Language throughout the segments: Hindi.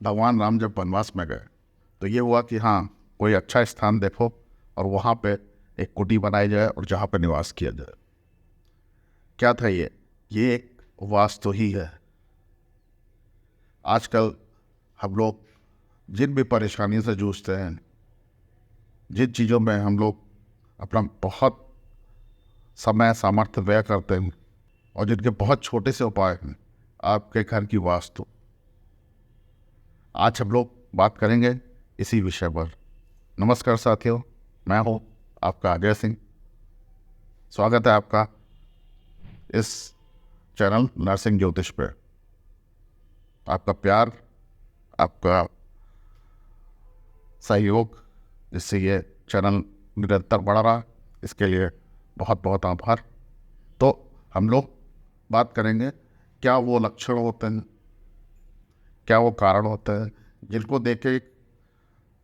भगवान राम जब वनवास में गए तो ये हुआ कि हाँ, कोई अच्छा स्थान देखो और वहाँ पे एक कुटी बनाई जाए और जहाँ पे निवास किया जाए। क्या था ये एक वास्तु ही है। आजकल हम लोग जिन भी परेशानियों से जूझते हैं, जिन चीज़ों में हम लोग अपना बहुत समय सामर्थ्य व्यय करते हैं और जिनके बहुत छोटे से उपाय हैं, आपके घर की वास्तु। आज हम लोग बात करेंगे इसी विषय पर। नमस्कार साथियों, मैं हूँ आपका अजय सिंह। स्वागत है आपका इस चैनल नरसिंह ज्योतिष पे। आपका प्यार, आपका सहयोग, जिससे ये चैनल निरंतर बढ़ रहा, इसके लिए बहुत बहुत आभार। तो हम लोग बात करेंगे क्या वो लक्षण होते हैं, क्या वो कारण होते हैं जिनको देख के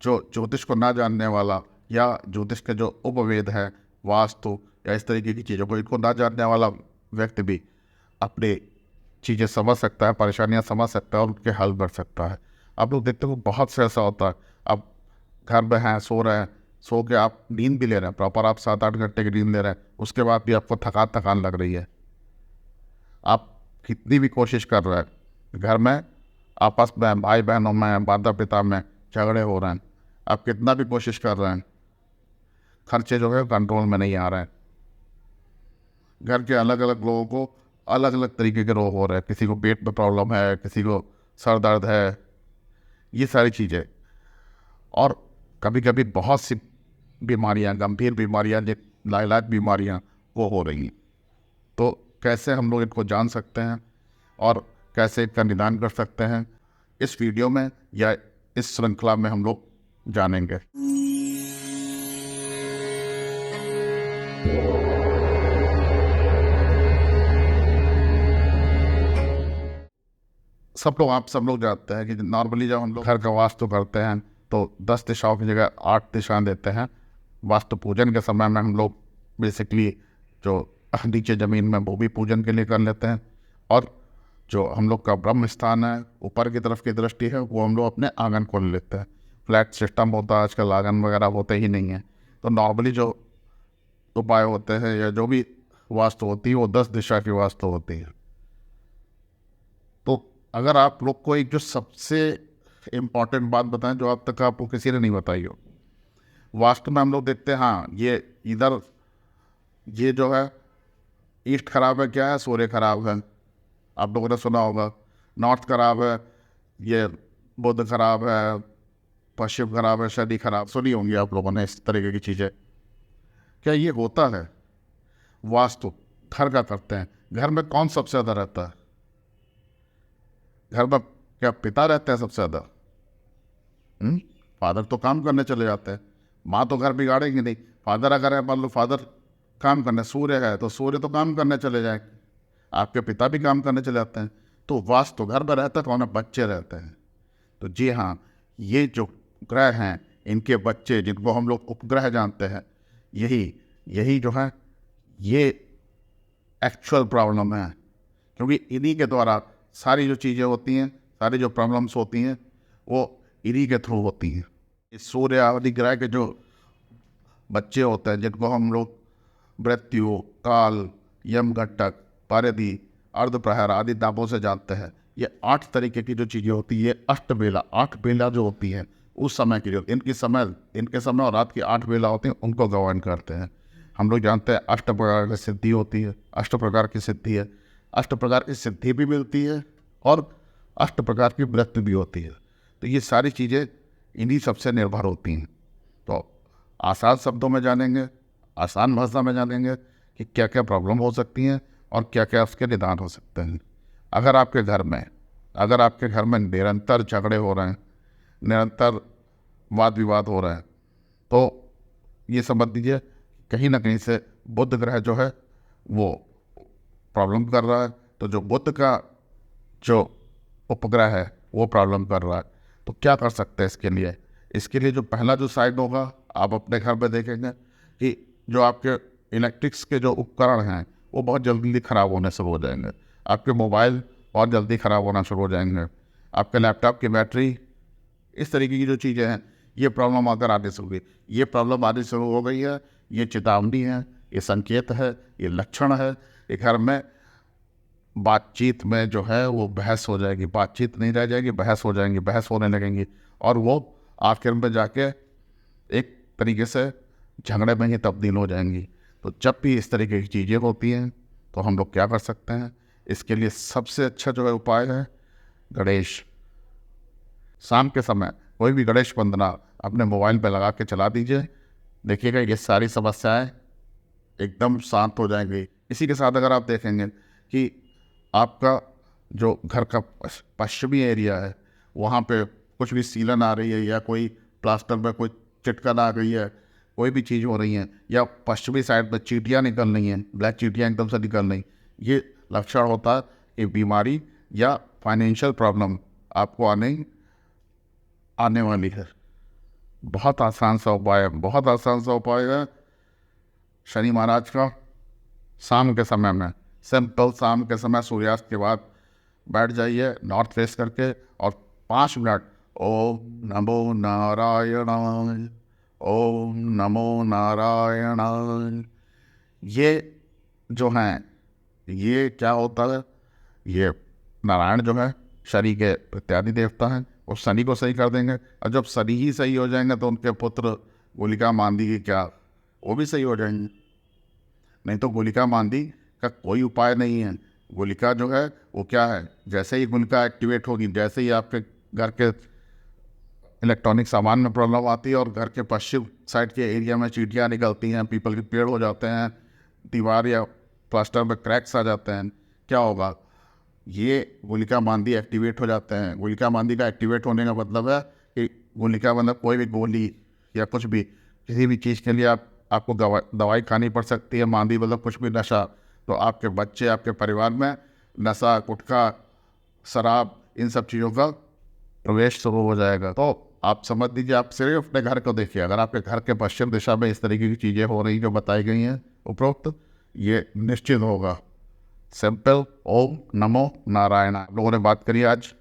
जो ज्योतिष को ना जानने वाला या ज्योतिष के जो उपवेद है, वास्तु या इस तरीके की चीज़ों को इनको ना जानने वाला व्यक्ति भी अपनी चीज़ें समझ सकता है, परेशानियां समझ सकता है और उनके हल कर सकता है। आप लोग देखते हो बहुत से ऐसा होता है, आप घर में हैं, सो रहे हैं, सो के आप नींद भी ले रहे हैं, प्रॉपर आप 7-8 घंटे की नींद ले रहे हैं, उसके बाद भी आपको थकान थकान लग रही है। आप कितनी भी कोशिश कर रहे हैं, घर में आपस में भाई बहनों में, माता पिता में झगड़े हो रहे हैं, आप कितना भी कोशिश कर रहे हैं, खर्चे जो है कंट्रोल में नहीं आ रहे हैं। घर के अलग अलग लोगों को अलग अलग तरीके के रोग हो रहे हैं, किसी को पेट में प्रॉब्लम है, किसी को सर दर्द है, ये सारी चीज़ें। और कभी कभी बहुत सी बीमारियां, गंभीर बीमारियां, लाइलाज बीमारियां वो हो रही हैं। तो कैसे हम लोग इनको जान सकते हैं और कैसे इनका निदान कर सकते हैं, इस वीडियो में या इस श्रृंखला में हम लोग जानेंगे। आप सब लोग जानते हैं कि नॉर्मली जब हम लोग घर का वास्तु करते हैं तो 10 दिशाओं की जगह 8 दिशाएं देते हैं। वास्तु पूजन के समय में हम लोग बेसिकली जो नीचे ज़मीन में भूमि पूजन के लिए कर लेते हैं, और जो हम लोग का ब्रह्म स्थान है, ऊपर की तरफ की दृष्टि है, वो हम लोग अपने आंगन को ले लेते हैं। फ्लैट सिस्टम होता है आजकल, आंगन वगैरह होते ही नहीं है। तो नॉर्मली जो उपाय होते हैं या जो भी वास्तु होती है वो 10 दिशा की वास्तु होती है। तो अगर आप लोग को एक जो सबसे इम्पॉर्टेंट बात बताएं जो अब तक आपको किसी ने नहीं बताई हो, वास्तु में हम लोग देखते हैं हाँ, ये इधर ये जो है ईस्ट खराब है, क्या है, सूर्य खराब है, आप लोगों ने सुना होगा। नॉर्थ खराब है, ये बुध खराब है, पश्चिम खराब है, शनि खराब, सुनी होंगी आप लोगों ने इस तरीके की चीज़ें। क्या ये होता है? वास्तु घर का करते हैं। घर में कौन सबसे ज़्यादा रहता है? घर में क्या पिता रहते हैं सबसे ज़्यादा? फादर तो काम करने चले जाते हैं, माँ तो घर बिगाड़ेंगे नहीं। फादर अगर है, मान लो फादर काम करने, सूर्य है तो सूर्य तो काम करने चले जाएंगे, आपके पिता भी काम करने चले जाते हैं। तो वास्तु घर में रहता है, कौन है? बच्चे रहते हैं। तो जी हाँ, ये जो ग्रह हैं, इनके बच्चे, जिनको हम लोग उपग्रह जानते हैं, यही यही जो है ये एक्चुअल प्रॉब्लम है। क्योंकि इन्हीं के द्वारा सारी जो चीज़ें होती हैं, सारी जो प्रॉब्लम्स होती हैं, वो इन्हीं के थ्रू होती हैं। इस सूर्य आदि ग्रह के जो बच्चे होते हैं, जिनको हम लोग मृत्यु, काल, यमघटक, परिधि, अर्धप्रहर आदि नामों से जानते हैं, ये 8 तरीके की जो चीज़ें होती है, अष्टबेला, 8 बेला जो होती हैं उस समय की, जो इनके समय और रात की 8 बेला होती हैं, उनको गवर्न करते हैं। हम लोग जानते हैं 8 प्रकार की सिद्धि होती है, 8 प्रकार की सिद्धि है, 8 प्रकार की सिद्धि भी मिलती है और 8 प्रकार की मृत्यु भी होती है। तो ये सारी चीज़ें इन्हीं सबसे निर्भर होती हैं। तो आसान शब्दों में जानेंगे, आसान भाषा में जानेंगे कि क्या क्या प्रॉब्लम हो सकती हैं और क्या क्या उसके निदान हो सकते हैं। अगर आपके घर में निरंतर झगड़े हो रहे हैं, निरंतर वाद विवाद हो रहे हैं, तो ये समझ लीजिए कहीं ना कहीं से बुध ग्रह जो है वो प्रॉब्लम कर रहा है। तो जो बुध का जो उपग्रह है वो प्रॉब्लम कर रहा है। तो क्या कर सकते हैं इसके लिए जो पहला जो साइड होगा, आप अपने घर में देखेंगे कि जो आपके इलेक्ट्रिक्स के जो उपकरण हैं वो बहुत जल्दी ख़राब होने शुरू हो जाएंगे। आपके मोबाइल बहुत जल्दी ख़राब होना शुरू हो जाएंगे, आपके लैपटॉप की बैटरी इस तरीके की जो चीज़ें हैं, ये प्रॉब्लम अगर आने शुरू हुई, ये प्रॉब्लम आनी शुरू हो गई है, ये चेतावनी है, ये संकेत है, ये लक्षण है कि घर में बातचीत में जो है वो बहस हो जाएगी, बातचीत नहीं रह जाएगी, बहस हो जाएंगी, बहस होने लगेंगी और वो आखिर में जाके एक तरीके से झगड़े में ही तब्दील हो जाएंगी। तो जब भी इस तरीके की चीज़ें होती हैं तो हम लोग क्या कर सकते हैं? इसके लिए सबसे अच्छा जो है उपाय है गणेश। शाम के समय कोई भी गणेश वंदना अपने मोबाइल पे लगा के चला दीजिए, देखिएगा ये सारी समस्याएं एकदम शांत हो जाएंगी। इसी के साथ अगर आप देखेंगे कि आपका जो घर का पश्चिमी एरिया है वहाँ पे कुछ भी सीलन आ रही है या कोई प्लास्टर में कोई चिटकन आ गई है, कोई भी चीज़ हो रही है, या पश्चिमी साइड में चींटियाँ निकल रही हैं, ब्लैक चींटियाँ एकदम से निकल रही, ये लक्षण होता है कि बीमारी या फाइनेंशियल प्रॉब्लम आपको आने वाली है। बहुत आसान सा उपाय है, बहुत आसान सा उपाय है शनि महाराज का। शाम के समय में सिंपल, शाम के समय सूर्यास्त के बाद बैठ जाइए नॉर्थ फेस करके और 5 मिनट ओम नमो नारायणाय, ओम नमो नारायणाय, ये जो हैं, ये क्या होता है, ये नारायण जो है शनि के इत्यादि देवता हैं, वो शनि को सही कर देंगे और जब शनि ही सही हो जाएंगे तो उनके पुत्र गुलिका मांदी की क्या, वो भी सही हो जाएंगे। नहीं तो गुलिका मांदी का कोई उपाय नहीं है। गुलिका जो है वो क्या है, जैसे ही गुलिका एक्टिवेट होगी, जैसे ही आपके घर के इलेक्ट्रॉनिक सामान में प्रॉब्लम आती है और घर के पश्चिम साइड के एरिया में चींटियाँ निकलती हैं, पीपल के पेड़ हो जाते हैं, दीवार या प्लास्टर में क्रैक्स आ जाते हैं, क्या होगा, ये गुलिका मांदी एक्टिवेट हो जाते हैं। गुलिका मांदी का एक्टिवेट होने का मतलब है कि गुलिका मतलब कोई भी गोली या कुछ भी, किसी भी चीज़ के लिए आपको दवाई खानी पड़ सकती है। मांदी मतलब कुछ भी नशा, तो आपके बच्चे, आपके परिवार में नशा, गुटखा, शराब, इन सब चीज़ों का प्रवेश शुरू हो जाएगा। तो आप समझ लीजिए, आप सिर्फ अपने घर को देखिए, अगर आपके घर के पश्चिम दिशा में इस तरीके की चीज़ें हो रही जो बताई गई हैं उपरोक्त, ये निश्चित होगा। सिंपल ओम नमो नारायण। आप लोगों ने बात करी आज,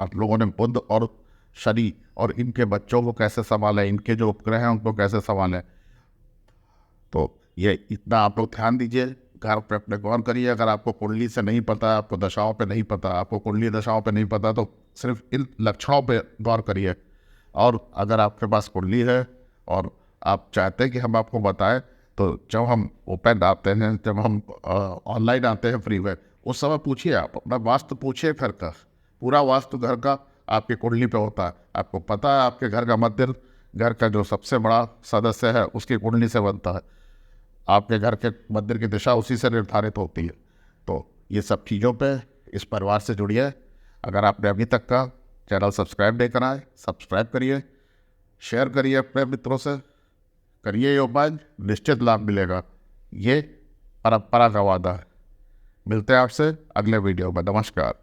आप लोगों ने बुध और शनि और इनके बच्चों को कैसे संभालें, इनके जो उपग्रह हैं उनको कैसे संभालें, तो ये इतना आप लोग ध्यान दीजिए, घर पे अपने गौर करिए। अगर आपको कुंडली से नहीं पता, आपको दशाओं पे नहीं पता, आपको कुंडली दशाओं पे नहीं पता, तो सिर्फ इन लक्षणों पे गौर करिए। और अगर आपके पास कुंडली है और आप चाहते हैं कि हम आपको बताएं, तो जब हम ओपन आते हैं, जब हम ऑनलाइन आते हैं फ्री में, उस समय पूछिए, आप अपना वास्तु पूछिए घर का, पूरा वास्तु घर का आपकी कुंडली पे होता है। आपको पता है आपके घर का मंदिर, घर का जो सबसे बड़ा सदस्य है उसकी कुंडली से बनता है, आपके घर के मंदिर की दिशा उसी से निर्धारित होती है। तो ये सब चीज़ों पे इस परिवार से जुड़िए। अगर आपने अभी तक का चैनल सब्सक्राइब नहीं करा है, सब्सक्राइब करिए, शेयर करिए अपने मित्रों से, करिए ये उपाय, निश्चित लाभ मिलेगा। ये परंपरा का वादा है। मिलते हैं आपसे अगले वीडियो में। नमस्कार।